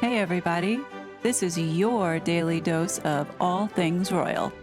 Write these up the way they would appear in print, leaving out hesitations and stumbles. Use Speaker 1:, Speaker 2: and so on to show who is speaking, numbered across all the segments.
Speaker 1: Hey everybody, this is your daily dose of all things royal.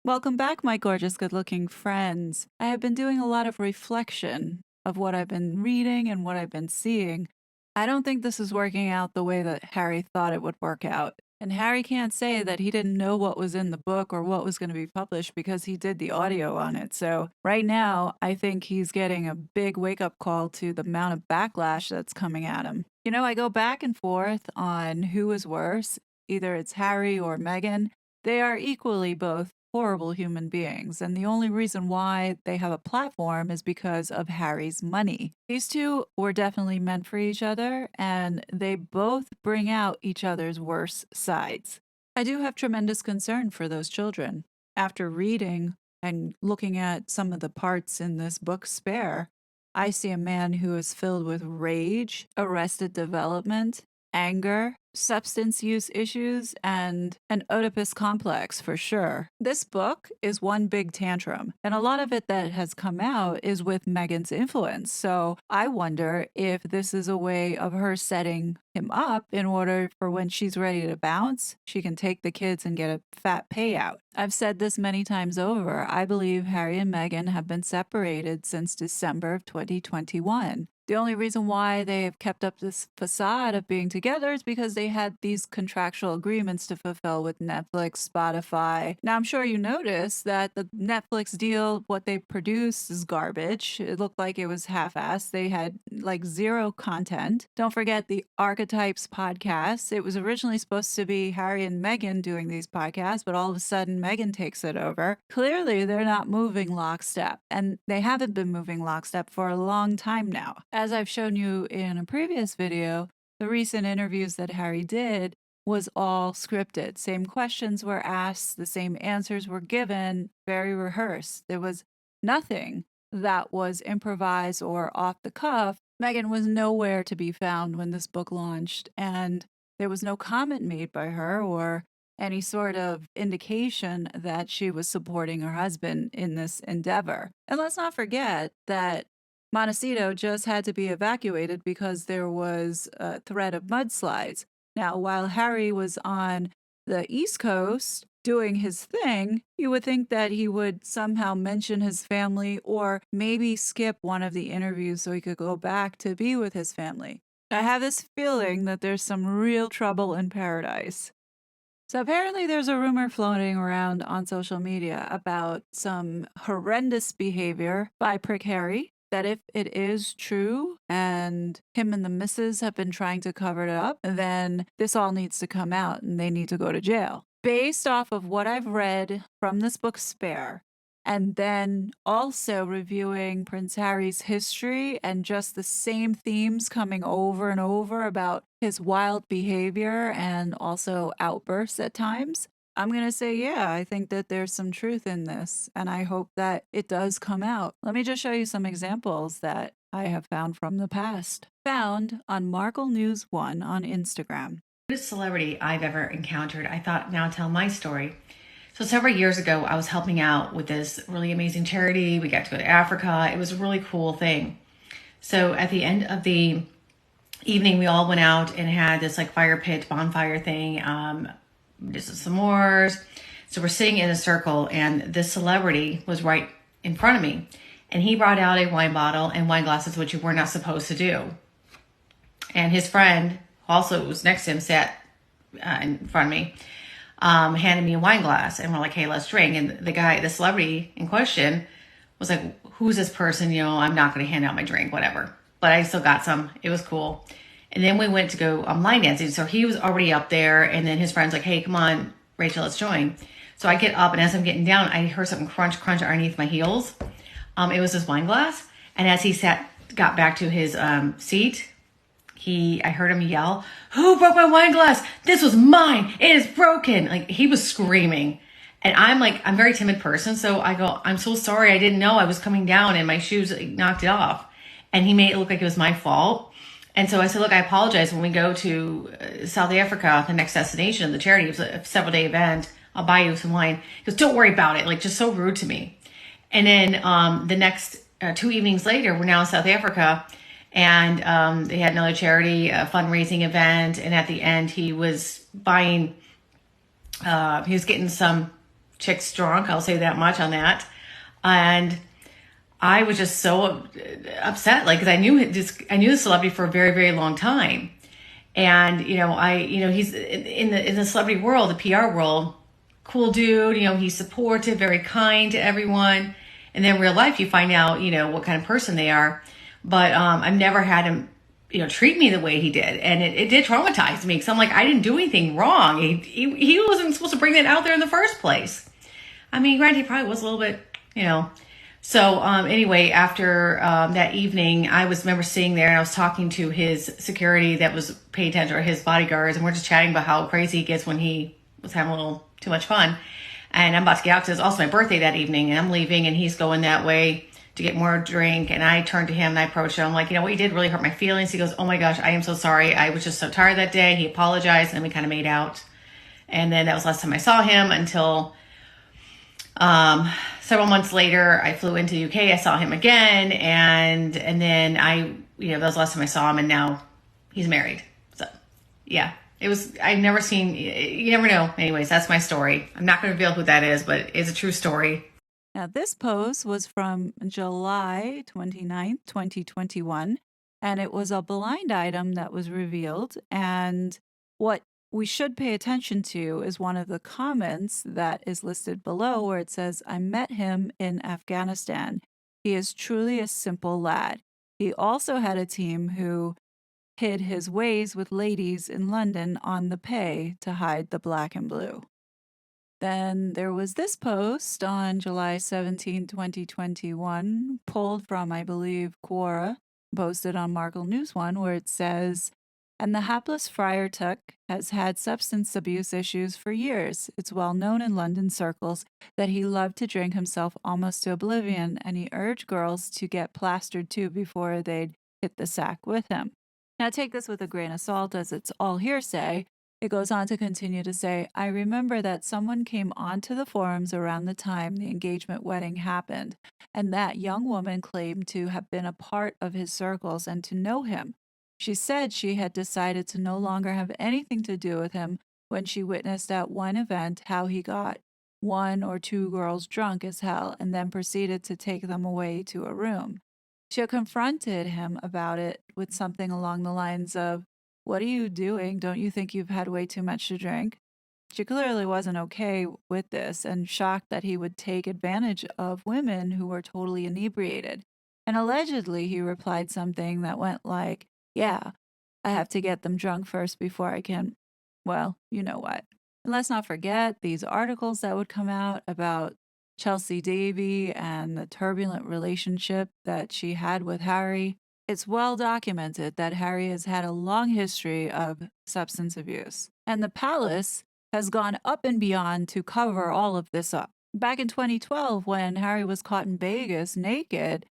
Speaker 1: Welcome back, my gorgeous good-looking friends. I have been doing a lot of reflection of what I've been reading and what I've been seeing. I don't think this is working out the way that Harry thought it would work out. And Harry can't say that he didn't know what was in the book or what was going to be published because he did the audio on it. So right now, I think he's getting a big wake-up call to the amount of backlash that's coming at him. You know, I go back and forth on who is worse. Either it's Harry or Meghan. They are equally both horrible human beings, and the only reason why they have a platform is because of Harry's money. These two were definitely meant for each other, and they both bring out each other's worst sides. I do have tremendous concern for those children. After reading and looking at some of the parts in this book, Spare, I see a man who is filled with rage, arrested development, anger, substance use issues, and an Oedipus complex for sure. This book is one big tantrum, and a lot of it that has come out is with Meghan's influence. So I wonder if this is a way of her setting him up in order for when she's ready to bounce, she can take the kids and get a fat payout. I've said this many times over. I believe Harry and Meghan have been separated since December of 2021. The only reason why they have kept up this facade of being together is because they had these contractual agreements to fulfill with Netflix, Spotify. Now, I'm sure you noticed that the Netflix deal, what they produced is garbage. It looked like it was half-assed. They had like zero content. Don't forget the Archetypes podcast. It was originally supposed to be Harry and Meghan doing these podcasts, but all of a sudden Meghan takes it over. Clearly, they're not moving lockstep, and they haven't been moving lockstep for a long time now. As I've shown you in a previous video, the recent interviews that Harry did was all scripted. Same questions were asked, the same answers were given, very rehearsed. There was nothing that was improvised or off the cuff. Meghan was nowhere to be found when this book launched, and there was no comment made by her or any sort of indication that she was supporting her husband in this endeavor. And let's not forget that Montecito just had to be evacuated because there was a threat of mudslides. Now, while Harry was on the East Coast doing his thing, you would think that he would somehow mention his family or maybe skip one of the interviews so he could go back to be with his family. I have this feeling that there's some real trouble in paradise. So apparently there's a rumor floating around on social media about some horrendous behavior by Prick Harry, that if it is true and him and the missus have been trying to cover it up, then this all needs to come out and they need to go to jail. Based off of what I've read from this book, Spare, and then also reviewing Prince Harry's history and just the same themes coming over and over about his wild behavior and also outbursts at times, I'm going to say, yeah, I think that there's some truth in this, and I hope that it does come out. Let me just show you some examples that I have found from the past. Found on Markle News 1 on Instagram.
Speaker 2: Celebrity I've ever encountered. I thought, now tell my story. So several years ago, I was helping out with this really amazing charity. We got to go to Africa. It was a really cool thing. So at the end of the evening, we all went out and had this like fire pit bonfire thing. Just some s'mores. So we're sitting in a circle, and this celebrity was right in front of me, and he brought out a wine bottle and wine glasses, which you were not supposed to do. And his friend, also was next to him, sat in front of me, handed me a wine glass, and we're like, hey, let's drink. And the celebrity in question was like, who's this person? You know, I'm not going to hand out my drink, whatever. But I still got some. It was cool. And then we went to go line dancing. So he was already up there, and then his friend's like, hey, come on, Rachel, let's join. So I get up, and as I'm getting down, I heard something crunch underneath my heels. It was this wine glass. And as he got back to his seat, I heard him yell, who broke my wine glass? This was mine. It is broken. Like, he was screaming. And I'm a very timid person. So I go, I'm so sorry. I didn't know I was coming down and my shoes knocked it off. And he made it look like it was my fault. And so I said, look, I apologize. When we go to South Africa, the next destination, the charity, it was a several-day event. I'll buy you some wine. He goes, don't worry about it. Like, just so rude to me. And then the next 2 evenings later, we're now in South Africa. And they had another charity fundraising event, and at the end, he was buying. He was getting some chicks drunk. I'll say that much on that. And I was just so upset, like, because I knew the celebrity for a very, very long time, and he's in the celebrity world, the PR world, cool dude. He's supportive, very kind to everyone, and then in real life, you find out, what kind of person they are. But I've never had him, treat me the way he did, and it did traumatize me because I'm like, I didn't do anything wrong. He wasn't supposed to bring that out there in the first place. I mean, granted, he probably was a little bit, So anyway, after that evening, I remember sitting there and I was talking to his security that was paying attention, or his bodyguards, and we're just chatting about how crazy he gets when he was having a little too much fun. And I'm about to get out because it's also my birthday that evening, and I'm leaving, and he's going that way to get more drink. And I turned to him and I approached him. I'm like, what you did really hurt my feelings. He goes, oh my gosh, I am so sorry. I was just so tired that day. He apologized, and then we kind of made out. And then that was the last time I saw him until several months later. I flew into the UK. I saw him again, and then that was the last time I saw him, and now he's married. So, yeah, it was. I've never seen. You never know. Anyways, that's my story. I'm not going to reveal who that is, but it's a true story.
Speaker 1: Now, this post was from July 29th, 2021, and it was a blind item that was revealed. And what we should pay attention to is one of the comments that is listed below, where it says, I met him in Afghanistan. He is truly a simple lad. He also had a team who hid his ways with ladies in London on the pay to hide the black and blue. Then there was this post on July 17, 2021, pulled from, I believe, Quora, posted on Markle News One, where it says, and the hapless Friar Tuck has had substance abuse issues for years. It's well known in London circles that he loved to drink himself almost to oblivion, and he urged girls to get plastered too before they'd hit the sack with him. Now take this with a grain of salt, as it's all hearsay. It goes on to continue to say, I remember that someone came onto the forums around the time the engagement wedding happened, and that young woman claimed to have been a part of his circles and to know him. She said she had decided to no longer have anything to do with him when she witnessed at one event how he got one or two girls drunk as hell and then proceeded to take them away to a room. She had confronted him about it with something along the lines of, what are you doing? Don't you think you've had way too much to drink? She clearly wasn't okay with this and shocked that he would take advantage of women who were totally inebriated. And allegedly, he replied something that went like, yeah, I have to get them drunk first before I can, well, you know what. And let's not forget these articles that would come out about Chelsea Davy and the turbulent relationship that she had with Harry. It's well documented that Harry has had a long history of substance abuse, and the palace has gone up and beyond to cover all of this up. Back in 2012, when Harry was caught in Vegas naked,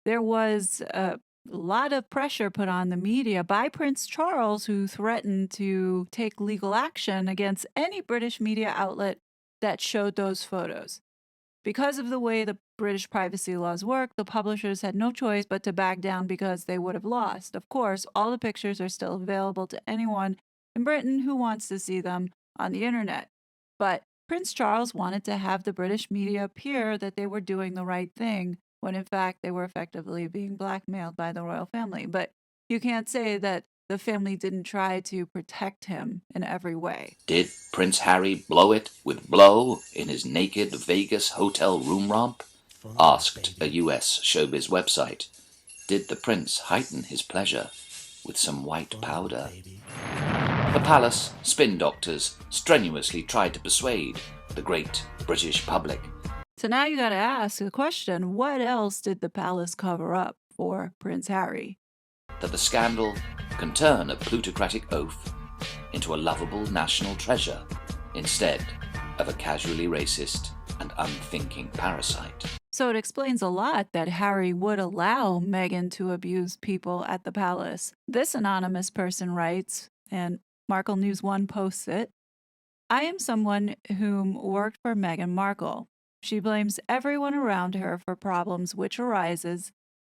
Speaker 1: there was a lot of pressure put on the media by Prince Charles, who threatened to take legal action against any British media outlet that showed those photos. Because of the way the British privacy laws work, the publishers had no choice but to back down because they would have lost. Of course, all the pictures are still available to anyone in Britain who wants to see them on the internet. But Prince Charles wanted to have the British media appear that they were doing the right thing, when in fact they were effectively being blackmailed by the royal family. But you can't say that the family didn't try to protect him in every way.
Speaker 3: Did Prince Harry blow it with blow in his naked Vegas hotel room romp? Asked a US showbiz website. Did the prince heighten his pleasure with some white powder? The palace spin doctors strenuously tried to persuade the great British public.
Speaker 1: So now you got to ask the question, what else did the palace cover up for Prince Harry?
Speaker 3: That the scandal can turn a plutocratic oaf into a lovable national treasure instead of a casually racist and unthinking parasite.
Speaker 1: So it explains a lot that Harry would allow Meghan to abuse people at the palace. This anonymous person writes, and Markle News One posts it, I am someone whom worked for Meghan Markle. She blames everyone around her for problems which arises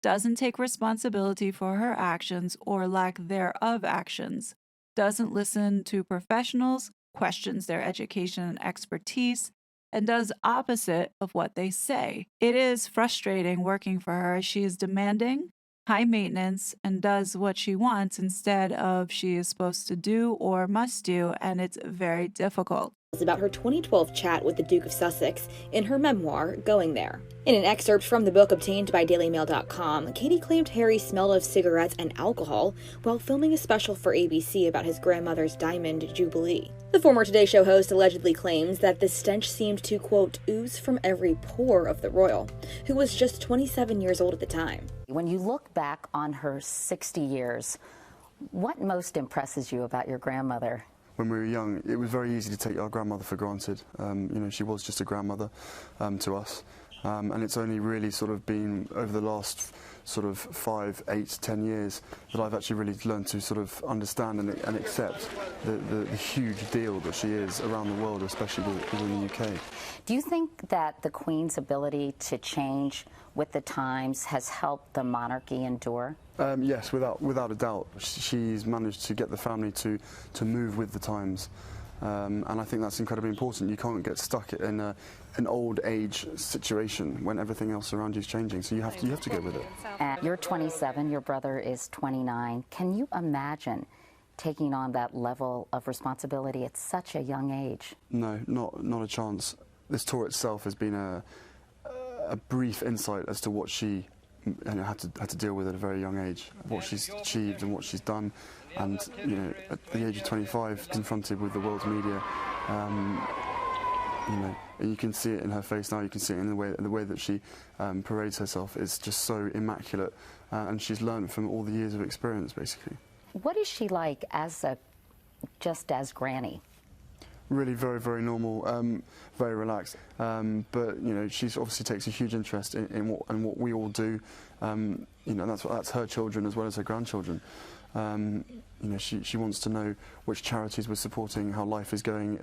Speaker 1: doesn't take responsibility for her actions or lack thereof actions, doesn't listen to professionals, questions their education and expertise, and does opposite of what they say. It is frustrating working for her. She is demanding, high maintenance, and does what she wants instead of she is supposed to do or must do, and it's very difficult.
Speaker 4: About her 2012 chat with the Duke of Sussex in her memoir, Going There. In an excerpt from the book obtained by DailyMail.com, Katie claimed Harry smelled of cigarettes and alcohol while filming a special for ABC about his grandmother's diamond jubilee. The former Today Show host allegedly claims that the stench seemed to, quote, ooze from every pore of the royal, who was just 27 years old at the time.
Speaker 5: When you look back on her 60 years, what most impresses you about your grandmother?
Speaker 6: When we were young, it was very easy to take our grandmother for granted. She was just a grandmother to us. And it's only really sort of been over the last sort of 5, 8, 10 years that I've actually really learned to sort of understand and accept the huge deal that she is around the world, especially within the UK.
Speaker 5: Do you think that the Queen's ability to change with the times has helped the monarchy endure?
Speaker 6: Yes, without a doubt. She's managed to get the family to move with the times. And I think that's incredibly important. You can't get stuck in an old age situation when everything else around you is changing. So you have to go with it.
Speaker 5: And you're 27, your brother is 29. Can you imagine taking on that level of responsibility at such a young age?
Speaker 6: No, not a chance. This tour itself has been a brief insight as to what she had to deal with at a very young age, what she's achieved and what she's done. And at the age of 25, confronted with the world's media, and you can see it in her face now. You can see it in the way that she parades herself. It's just so immaculate, and she's learned from all the years of experience, basically.
Speaker 5: What is she like just as Granny?
Speaker 6: Really very, very normal, very relaxed. But she obviously takes a huge interest in what we all do. That's her children as well as her grandchildren. She wants to know which charities we're supporting, how life is going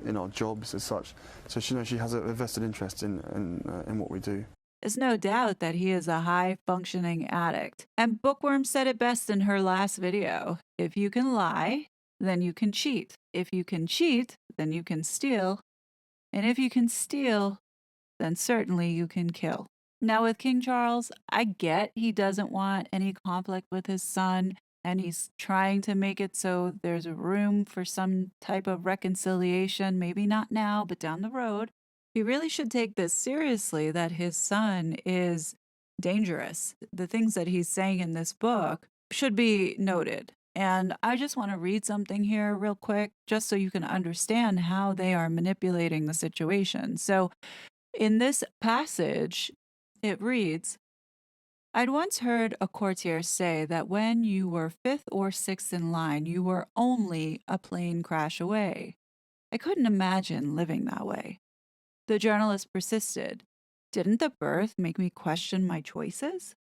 Speaker 6: in our jobs as such. So she has a vested interest in what we do.
Speaker 1: There's no doubt that he is a high-functioning addict. And Bookworm said it best in her last video. If you can lie, then you can cheat. If you can cheat, then you can steal. And if you can steal, then certainly you can kill. Now with King Charles, I get he doesn't want any conflict with his son, and he's trying to make it so there's room for some type of reconciliation, maybe not now, but down the road. He really should take this seriously, that his son is dangerous. The things that he's saying in this book should be noted. And I just want to read something here real quick, just so you can understand how they are manipulating the situation. So in this passage, it reads, I'd once heard a courtier say that when you were 5th or 6th in line, you were only a plane crash away. I couldn't imagine living that way. The journalist persisted. Didn't the birth make me question my choices?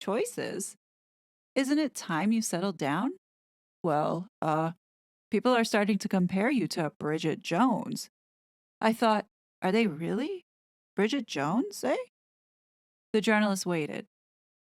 Speaker 1: Choices? Isn't it time you settled down? Well, people are starting to compare you to Bridget Jones. I thought, are they really? Bridget Jones, eh? The journalist waited.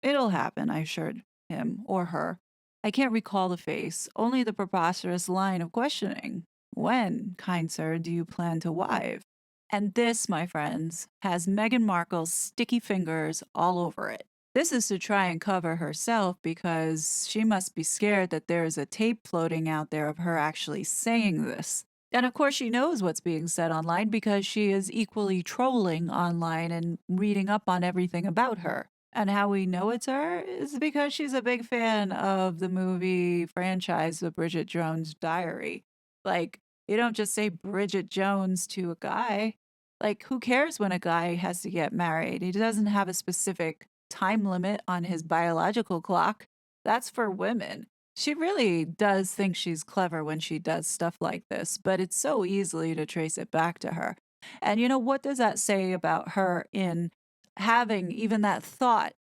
Speaker 1: It'll happen, I assured him, or her. I can't recall the face, only the preposterous line of questioning. When, kind sir, do you plan to wive? And this, my friends, has Meghan Markle's sticky fingers all over it. This is to try and cover herself because she must be scared that there's a tape floating out there of her actually saying this. And of course, she knows what's being said online because she is equally trolling online and reading up on everything about her. And how we know it's her is because she's a big fan of the movie franchise, The Bridget Jones Diary. Like, you don't just say Bridget Jones to a guy. Like, who cares when a guy has to get married? He doesn't have a specific time limit on his biological clock. That's for women. She really does think she's clever when she does stuff like this, but it's so easily to trace it back to her. And what does that say about her in having even that thought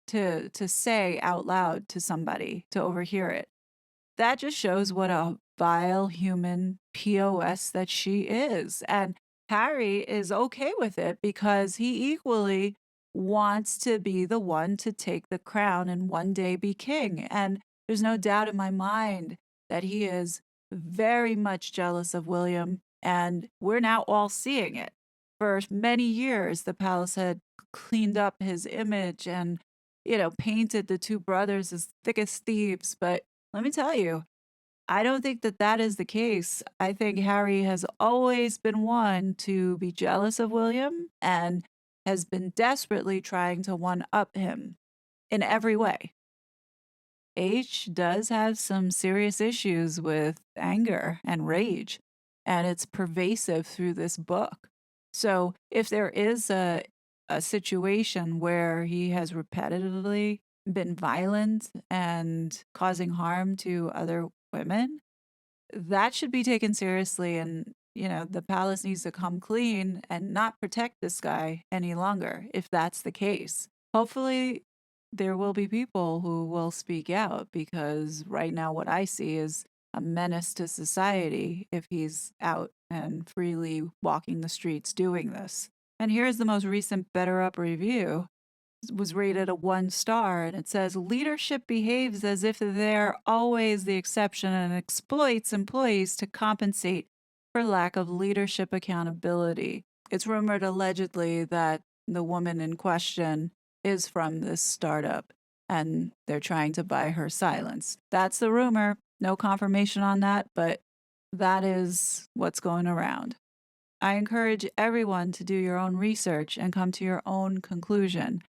Speaker 1: to say out loud to somebody to overhear it? That just shows what a vile human POS that she is. And Harry is okay with it because he equally wants to be the one to take the crown and one day be king. And there's no doubt in my mind that he is very much jealous of William, and we're now all seeing it. For many years, the palace had cleaned up his image and, painted the two brothers as thick as thieves. But let me tell you, I don't think that that is the case. I think Harry has always been one to be jealous of William and has been desperately trying to one-up him in every way. H does have some serious issues with anger and rage, and it's pervasive through this book. So if there is a situation where he has repetitively been violent and causing harm to other women, that should be taken seriously. And, the palace needs to come clean and not protect this guy any longer if that's the case. Hopefully, there will be people who will speak out, because right now what I see is a menace to society if he's out and freely walking the streets doing this. And here's the most recent Better Up review. It was rated a 1 star, and it says, leadership behaves as if they're always the exception and exploits employees to compensate for lack of leadership accountability. It's rumored allegedly that the woman in question is from this startup, and they're trying to buy her silence. That's the rumor. No confirmation on that, but that is what's going around. I encourage everyone to do your own research and come to your own conclusion.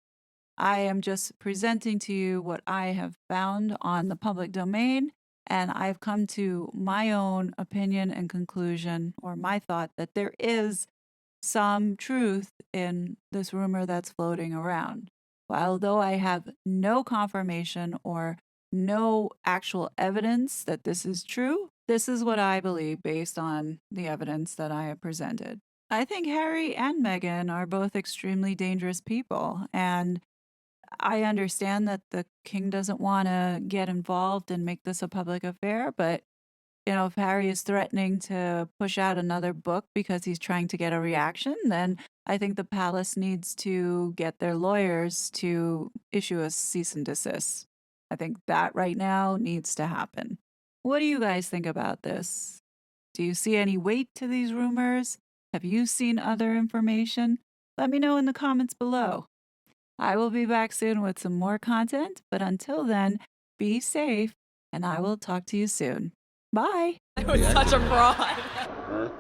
Speaker 1: I am just presenting to you what I have found on the public domain, and I've come to my own opinion and conclusion, or my thought, that there is some truth in this rumor that's floating around. Although I have no confirmation or no actual evidence that this is true, this is what I believe based on the evidence that I have presented. I think Harry and Meghan are both extremely dangerous people, and I understand that the king doesn't want to get involved and make this a public affair, but if Harry is threatening to push out another book because he's trying to get a reaction, then I think the palace needs to get their lawyers to issue a cease and desist. I think that right now needs to happen. What do you guys think about this? Do you see any weight to these rumors? Have you seen other information? Let me know in the comments below. I will be back soon with some more content, but until then, be safe, and I will talk to you soon. Bye.
Speaker 7: It was such a fraud.